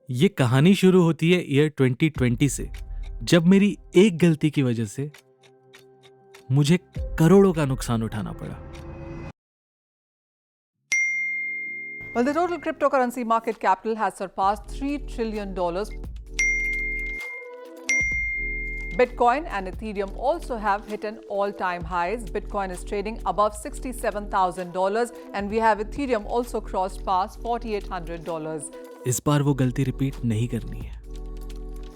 ये कहानी शुरू होती है ईयर 2020 से, जब मेरी एक गलती की वजह से मुझे करोड़ों का नुकसान उठाना पड़ा। Well, the total cryptocurrency market capital has surpassed $3 trillion. Bitcoin and Ethereum also have hit an all-time highs. Bitcoin is trading above $67,000 and we have Ethereum also crossed past $4,800. इस बार वो गलती रिपीट नहीं करनी है।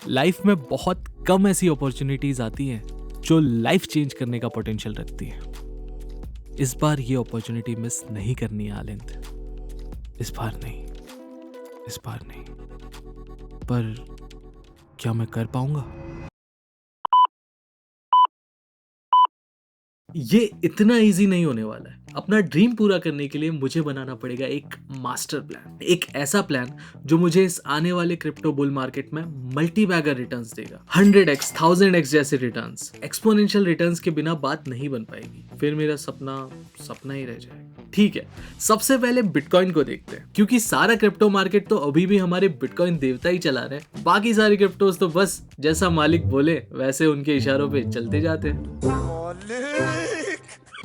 लाइफ में बहुत कम ऐसी opportunities आती हैं जो लाइफ चेंज करने का पोटेंशियल रखती है। इस बार ये अपॉर्चुनिटी मिस नहीं करनी है आलिंद। इस बार नहीं, इस बार नहीं। पर क्या मैं कर पाऊंगा? ये इतना इजी नहीं होने वाला है। अपना ड्रीम पूरा करने के लिए मुझे बनाना पड़ेगा एक मास्टर प्लान, एक ऐसा प्लान जो मुझे इस आने वाले क्रिप्टो बुल मार्केट में मल्टी बैगर रिटर्न्स देगा। 100x, 1000x जैसे रिटर्न्स। एक्सपोनेंशियल रिटर्न्स के बिना बात नहीं बन पाएगी। फिर मेरा सपना ही रह जाएगा। ठीक है, सबसे पहले बिटकॉइन को देखते हैं, क्योंकि सारा क्रिप्टो मार्केट तो अभी भी हमारे बिटकॉइन देवता ही चला रहे हैं। बाकी सारे क्रिप्टोज तो बस जैसा मालिक बोले वैसे उनके इशारों पे चलते जाते हैं।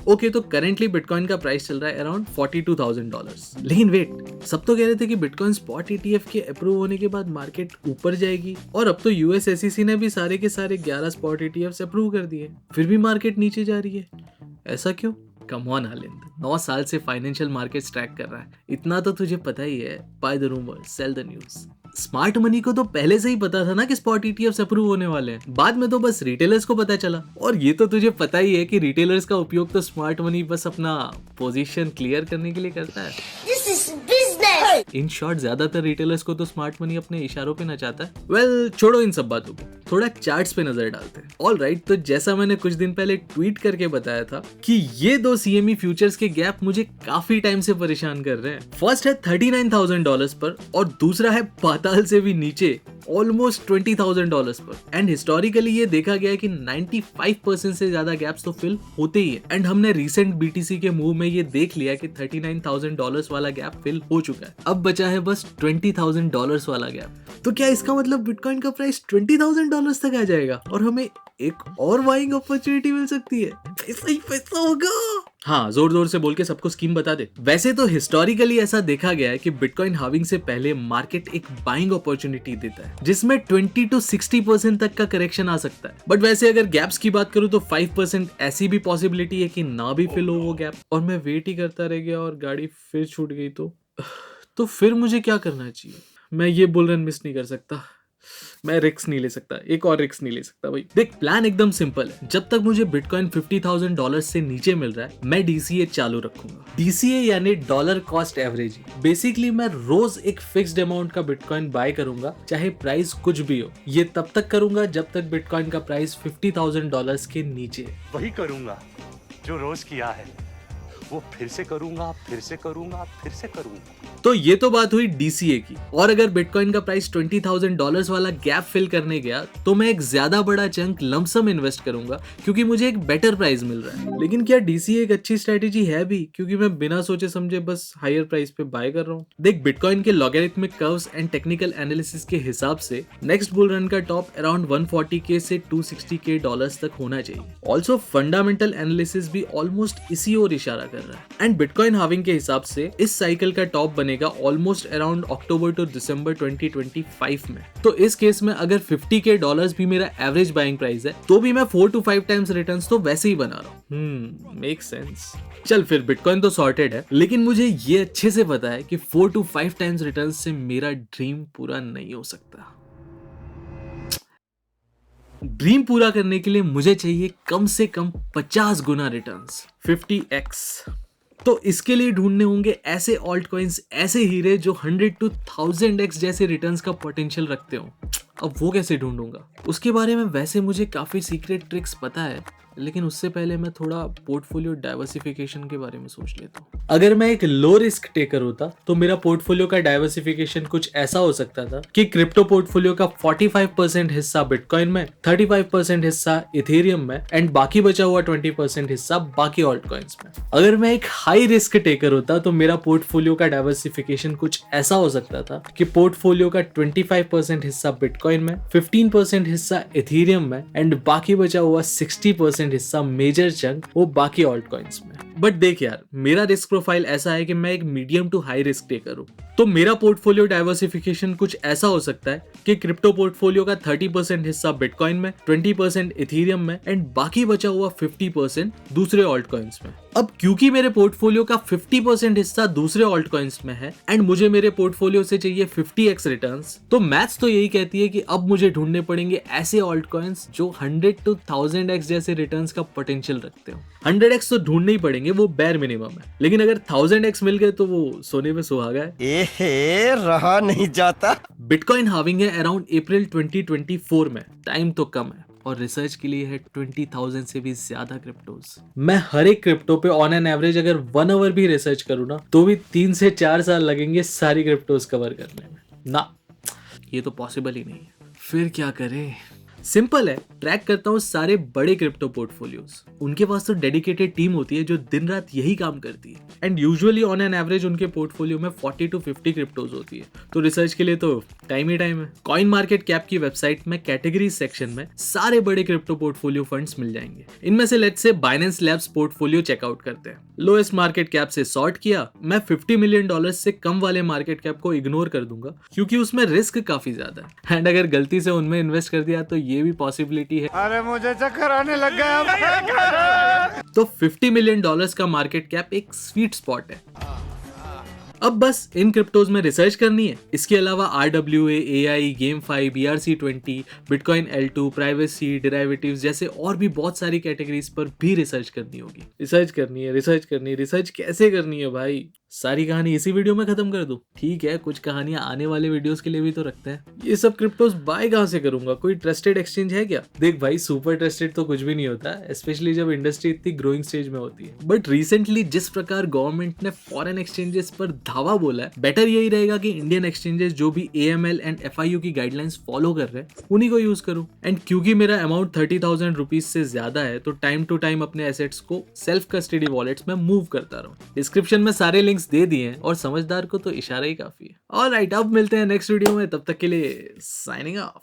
ओके, तो करेंटली बिटकॉइन का प्राइस चल रहा है अराउंड $42,000। लेकिन वेट, सब तो कह रहे थे कि बिटकॉइन स्पॉट ETF के अप्रूव होने के बाद मार्केट ऊपर जाएगी, और अब तो US SEC ने भी सारे के सारे 11 स्पॉट ETFs अप्रूव कर दिए, फिर भी मार्केट नीचे जा रही है। ऐसा क्यों? कम ऑन आलिंद, 9 साल से फाइनेंशियल मार्केट्स ट्रैक कर रहा है, इतना तो तुझे पता ही है। Buy the rumour, sell the news. Smart money को तो पहले से ही पता था ना कि स्पॉट ETFs अप्रूव होने वाले हैं। बाद में तो बस रिटेलर्स को पता चला, और ये तो तुझे पता ही है कि रिटेलर्स का उपयोग तो स्मार्ट मनी बस अपना पोजीशन क्लियर करने के लिए करता है। This is business. In short, ज्यादातर रिटेलर्स को तो स्मार्ट मनी अपने इशारों पे नचाता है। वेल, छोड़ो इन सब बातों को, थोड़ा चार्ट्स पे नजर डालते हैं। ऑल राइट, तो जैसा मैंने कुछ दिन पहले ट्वीट करके बताया था कि ये दो CME फ्यूचर्स के गैप मुझे काफी टाइम से परेशान कर रहे हैं। फर्स्ट है $39,000 पर, और दूसरा है पाताल से भी नीचे ऑलमोस्ट $20,000 पर। एंड हिस्टोरिकली ये देखा गया है कि 95% से ज्यादा गैप्स तो फिल होते ही है। एंड हमने रिसेंट BTC के मूव में ये देख लिया कि $39,000 वाला गैप फिल हो चुका है। अब बचा है बस $20,000 वाला गैप। तो क्या इसका मतलब बिटकॉइन का प्राइस $20,000 तक आ जाएगा और हमें एक और बाइंग अपॉर्चुनिटी मिल सकती है? पैसा ही पैसा होगा। हाँ, जोर जोर से बोल के सबको स्कीम बता दे। वैसे तो हिस्टोरिकली ऐसा देखा गया है कि बिटकॉइन हार्विंग से पहले मार्केट एक बाइंग अपॉर्चुनिटी देता है, जिसमें 20 to 60% तक का करेक्शन आ सकता है। बट वैसे अगर गैप्स की बात करूं तो 5% ऐसी भी पॉसिबिलिटी है कि ना भी फिल हो वो गैप, और मैं वेट ही करता रह गया और गाड़ी फिर छूट गई तो फिर मुझे क्या करना चाहिए? मैं ये बुल रन मिस नहीं कर सकता, मैं रिस्क नहीं ले सकता, एक और रिस्क नहीं ले सकता भाई। देख, प्लान एकदम सिंपल है। जब तक मुझे बिटकॉइन $50,000 से नीचे मिल रहा है, मैं DCA चालू रखूंगा। DCA यानी डॉलर कॉस्ट एवरेज। बेसिकली मैं रोज एक फिक्स्ड अमाउंट का बिटकॉइन बाय करूंगा, चाहे प्राइस कुछ भी हो। ये तब तक करूंगा जब तक बिटकॉइन का प्राइस $50,000 के नीचे। वही करूंगा जो रोज किया है, वो फिर से करूंगा, फिर से करूंगा, फिर से करूंगा। तो ये तो बात हुई DCA की। और अगर बिटकॉइन का प्राइस $20,000 वाला गैप फिल करने गया तो मैं एक ज्यादा बड़ा चंक लमसम इन्वेस्ट करूंगा, क्योंकि मुझे एक बेटर प्राइस मिल रहा है। लेकिन क्या DCA एक अच्छी स्ट्रेटेजी है भी? क्योंकि मैं बिना सोचे समझे बस हायर प्राइस पे बाय कर रहा हूँ। देख, बिटकॉइन के logarithmic curves and technical analysis के हिसाब से नेक्स्ट बुल रन का टॉप अराउंड $140K से $260K तक होना चाहिए। ऑल्सो फंडामेंटल एनालिसिस भी ऑलमोस्ट इसी ओर इशारा कर रहा है। एंड बिटकॉइन हार्विंग के हिसाब से इस साइकिल का टॉप बनेगा ऑलमोस्ट अराउंड अक्टूबर टू दिसंबर 2025 में। तो इस केस में अगर $50K भी मेरा एवरेज बाइंग प्राइस है, तो भी मैं 4 to 5 टाइम्स रिटर्न्स तो वैसे ही बना रहा हूँ। Make sense. चल, फिर बिटकॉइन तो सॉर्टेड है, लेकिन मुझे ये अच्छे से पता है कि 4 to 5 टाइम्स रिटर्न्स से मेरा ड्रीम पूरा नहीं हो सकता। ड्रीम पूरा करने के लिए मुझे चाहिए कम से कम 50 गुना रिटर्न्स, 50x। तो इसके लिए ढूंढने होंगे ऐसे ऑल्ट कॉइन्स, ऐसे हीरे जो 100 to 1000x जैसे रिटर्न्स का पोटेंशियल रखते हो। अब वो कैसे ढूंढूंगा? उसके बारे में वैसे मुझे काफी सीक्रेट ट्रिक्स पता है, लेकिन उससे पहले मैं थोड़ा पोर्टफोलियो डाइवर्सिफिकेशन के बारे में सोच लेता हूँ। अगर मैं एक लो रिस्क टेकर होता तो मेरा पोर्टफोलियो का डाइवर्सिफिकेशन कुछ ऐसा हो सकता था कि क्रिप्टो पोर्टफोलियो का 45% हिस्सा बिटकॉइन में, 35% हिस्सा इथेरियम में एंड बाकी बचा हुआ 20% हिस्सा बाकी ऑल्ट कॉइन्स में। अगर मैं एक हाई रिस्क टेकर होता तो मेरा पोर्टफोलियो का डाइवर्सिफिकेशन कुछ ऐसा हो सकता था कि पोर्टफोलियो का 25% हिस्सा बिटकॉइन में, 15% हिस्सा इथेरियम में एंड बाकी बचा हुआ 60% हिस्सा मेजर चंक वो बाकी ऑल्ट कॉइन्स में। बट देख यार, मेरा रिस्क प्रोफाइल ऐसा है कि मैं एक medium to high risk taker हूँ, तो मेरा पोर्टफोलियो डाइवर्सिफिकेशन कुछ ऐसा हो सकता है कि क्रिप्टो पोर्टफोलियो का 30% हिस्सा बिटकॉइन में, 20% इथेरियम में एंड बाकी बचा हुआ 50% दूसरे ऑल्ट कॉइन्स में। अब क्योंकि मेरे पोर्टफोलियो का 50% हिस्सा दूसरे ऑल्ट कॉइन्स में है एंड मुझे मेरे पोर्टफोलियो से चाहिए 50x रिटर्न्स, तो मैथ्स तो यही कहती है कि अब मुझे ढूंढने पड़ेंगे ऐसे ऑल्ट कॉइन्स जो 100 to 1000x जैसे रिटर्न्स का पोटेंशियल रखते हो। 100x तो ढूंढने ही पड़ेंगे, वो बेयर मिनिमम है, लेकिन अगर 1000x मिल गए तो वो सोने में सुहागा है। रहा नहीं जाता। बिटकॉइन हार्विंग है अराउंड अप्रैल 2024 में, टाइम तो कम है और रिसर्च के लिए है 20,000 से भी ज्यादा क्रिप्टोज। मैं हर एक क्रिप्टो पे ऑन एन एवरेज अगर 1 आवर भी रिसर्च करूँ ना तो भी 3 से 4 साल लगेंगे सारी क्रिप्टोज कवर करने में। ना, ये तो पॉसिबल ही नहीं है। फिर क्या करें? सिंपल है, ट्रैक करता हूँ सारे बड़े क्रिप्टो पोर्टफोलियोज। उनके पास तो डेडिकेटेड टीम होती है जो दिन रात यही काम करती है and usually on an average उनके पोर्टफोलियो में 40 to 50 क्रिप्टोज होती है, तो रिसर्च के लिए तो टाइम ही टाइम है। कॉइन मार्केट कैप की वेबसाइट में कैटेगरी सेक्शन में सारे बड़े क्रिप्टो पोर्टफोलियो फंड्स मिल जाएंगे। इनमें से let's say Binance labs portfolio checkout करते हैं। लोएस्ट मार्केट कैप से सॉर्ट किया, मैं $50 मिलियन से कम वाले मार्केट कैप को इग्नोर कर दूंगा क्योंकि उसमें रिस्क काफी ज्यादा है एंड अगर गलती से उनमें इन्वेस्ट कर दिया तो ये भी पॉसिबिलिटी है। अरे मुझे चक्कर आने लग गया। तो $50 मिलियन का मार्केट कैप एक स्वीट स्पॉट है। अब बस इन क्रिप्टोज में रिसर्च करनी है। इसके अलावा RWA, AI, GameFi, BRC20, Bitcoin L2, privacy, derivatives जैसे और भी बहुत सारी कैटेगरीज पर भी रिसर्च करनी होगी। रिसर्च कैसे करनी है भाई? सारी कहानी इसी वीडियो में खत्म कर दूं? ठीक है, कुछ कहानियां आने वाले वीडियोस के लिए भी तो रखते हैं। ये सब क्रिप्टोज बाय कहां से करूंगा? कोई ट्रस्टेड एक्सचेंज है क्या? देख भाई, सुपर ट्रस्टेड तो कुछ भी नहीं होता, स्पेशली जब इंडस्ट्री इतनी ग्रोइंग स्टेज में होती है। बट रिसेंटली जिस प्रकार गवर्नमेंट ने फॉरेन एक्सचेंजेस पर धावा बोला है, बेटर यही रहेगा कि इंडियन एक्सचेंजेस जो भी AML एंड FIU की गाइडलाइंस फॉलो कर रहे हैं उन्हीं को यूज करूं। एंड क्योंकि मेरा अमाउंट 30,000 रुपीज से ज्यादा है तो टाइम टू टाइम अपने एसेट्स को सेल्फ कस्टडी वॉलेट्स में मूव करता रहूं। डिस्क्रिप्शन में सारे लिंक्स दे दिए हैं और समझदार को तो इशारा ही काफी है। ऑलराइट, अब मिलते हैं नेक्स्ट वीडियो में, तब तक के लिए साइनिंग ऑफ।